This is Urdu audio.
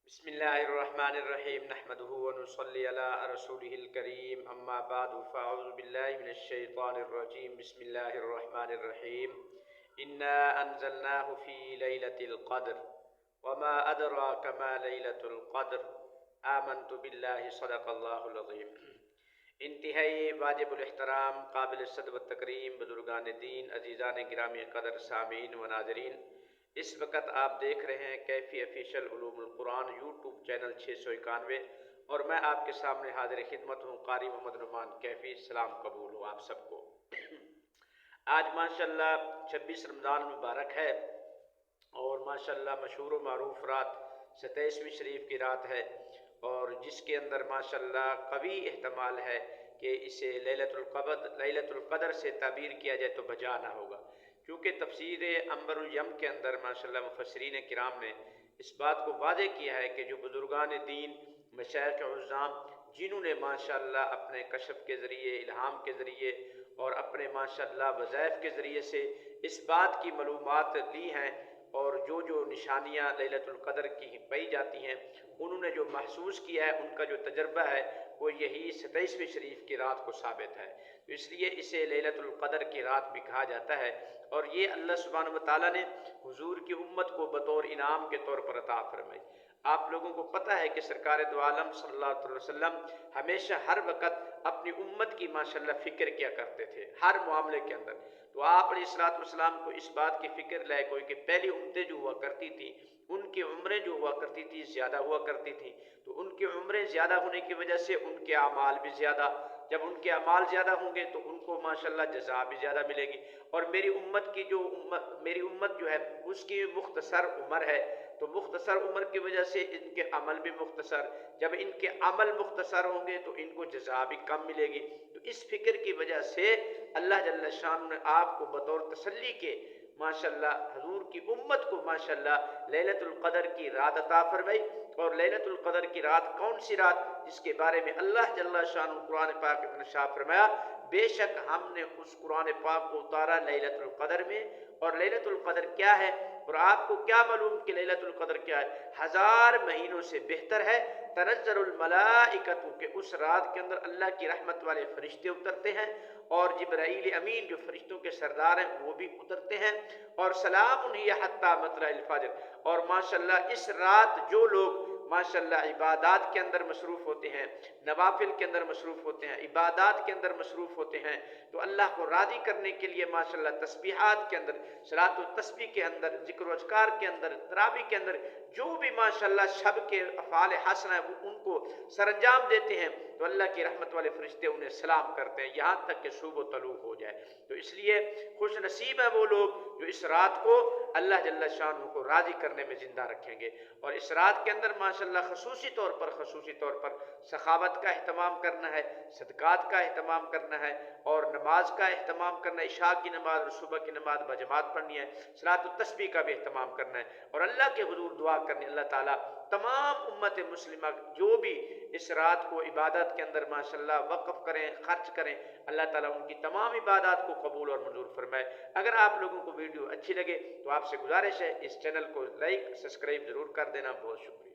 بسم الله الرحمن الرحيم نحمده ونصلي على رسوله الكريم أما بعد فأعوذ بالله من الشيطان الرجيم بسم الله الرحمن الرحيم إنا أنزلناه في ليلة القدر وما أدراك ما ليلة القدر آمنت بالله صدق الله العظيم۔ انتہائی واجب الاحترام قابل صد و تکریم بزرگان دین عزیزان گرامی قدر سامعین و ناظرین، اس وقت آپ دیکھ رہے ہیں کیفی افیشل علوم القرآن یوٹیوب چینل 691 اور میں آپ کے سامنے حاضر خدمت ہوں قاری محمد نعمان کیفی۔ سلام قبول ہو آپ سب کو۔ آج ماشاءاللہ 26 رمضان مبارک ہے اور ماشاءاللہ مشہور و معروف رات 27ویں شریف کی رات ہے، اور جس کے اندر ماشاءاللہ قوی احتمال ہے کہ اسے لیلۃ القدر سے تعبیر کیا جائے تو بجا نہ ہوگا، کیونکہ تفسیر عنبر الیم کے اندر ماشاءاللہ مفسرین کرام نے اس بات کو واضح کیا ہے کہ جو بزرگان دین مشائخ عظام جنہوں نے ماشاءاللہ اپنے کشف کے ذریعے، الہام کے ذریعے اور اپنے ماشاءاللہ وظائف کے ذریعے سے اس بات کی معلومات لی ہیں، اور جو نشانیاں لیلۃ القدر کی پائی جاتی ہیں انہوں نے جو محسوس کیا ہے، ان کا جو تجربہ ہے وہ یہی 27ویں شریف کی رات کو ثابت ہے، تو اس لیے اسے لیلۃ القدر کی رات بھی کہا جاتا ہے۔ اور یہ اللہ سبحانہ و تعالیٰ نے حضور کی امت کو بطور انعام کے طور پر عطا فرمائی۔ آپ لوگوں کو پتہ ہے کہ سرکار دو عالم صلی اللہ علیہ وسلم ہمیشہ ہر وقت اپنی امت کی ماشاءاللہ فکر کیا کرتے تھے ہر معاملے کے اندر، تو آپ علیہ الصلوۃ والسلام کو اس بات کی فکر لائق ہوئی کہ پہلی امتیں جو ہوا کرتی تھیں ان کی عمریں جو ہوا کرتی تھی زیادہ ہوا کرتی تھیں، تو ان کی عمریں زیادہ ہونے کی وجہ سے ان کے اعمال بھی زیادہ، جب ان کے اعمال زیادہ ہوں گے تو ان کو ماشاءاللہ جزا بھی زیادہ ملے گی، اور میری امت جو ہے اس کی مختصر عمر ہے، تو مختصر عمر کی وجہ سے ان کے عمل بھی مختصر، جب ان کے عمل مختصر ہوں گے تو ان کو جزا بھی کم ملے گی، تو اس فکر کی وجہ سے اللہ جل شان نے آپ کو بطور تسلی کے ماشاءاللہ حضور کی امت کو ماشاءاللہ لیلۃ القدر کی رات عطا فرمائی۔ اور لیلۃ القدر کی رات کون سی رات، جس کے بارے میں اللہ جل شان قرآن پاک میں ارشاد فرمایا، بے شک ہم نے اس قرآن پاک کو اتارا لیلۃ القدر میں، اور لیلۃ القدر کیا ہے اور آپ کو کیا معلوم کہ لیلۃ القدر کیا ہے؟ 1000 مہینوں سے بہتر ہے۔ تنزل الملائکۃ، کہ اس رات کے اندر اللہ کی رحمت والے فرشتے اترتے ہیں، اور جبرائیل امین جو فرشتوں کے سردار ہیں وہ بھی اترتے ہیں، اور سلام ہی حتی مطلع الفجر، اور ماشاءاللہ اس رات جو لوگ ماشاءاللہ عبادات کے اندر مصروف ہوتے ہیں، نوافل کے اندر مصروف ہوتے ہیں، عبادات کے اندر مصروف ہوتے ہیں، تو اللہ کو راضی کرنے کے لیے ماشاءاللہ تسبیحات کے اندر، صلاۃ و تسبیح کے اندر، ذکر و اذکار کے اندر، تراویح کے اندر جو بھی ماشاءاللہ شب کے افعال حسنہ ہیں وہ ان کو سر انجام دیتے ہیں، تو اللہ کی رحمت والے فرشتے انہیں سلام کرتے ہیں یہاں تک کہ صبح طلوع ہو جائے۔ تو اس لیے خوش نصیب ہیں وہ لوگ جو اس رات کو اللہ جل شانہ کو راضی کرنے میں زندہ رکھیں گے۔ اور اس رات کے اندر ماشاءاللہ خصوصی طور پر سخاوت کا اہتمام کرنا ہے، صدقات کا اہتمام کرنا ہے، اور نماز کا اہتمام کرنا ہے، عشاء کی نماز اور صبح کی نماز بجماعت پڑھنی ہے، صلاۃ التسبیح کا بھی اہتمام کرنا ہے، اور اللہ کے حضور دعا کرنی، اللہ تعالیٰ تمام امت مسلمہ جو بھی اس رات کو عبادت کے اندر ماشاءاللہ وقف کریں، خرچ کریں، اللہ تعالیٰ ان کی تمام عبادات کو قبول اور منظور فرمائے۔ اگر آپ لوگوں کو ویڈیو اچھی لگے تو آپ سے گزارش ہے اس چینل کو لائک سبسکرائب ضرور کر دینا۔ بہت شکریہ۔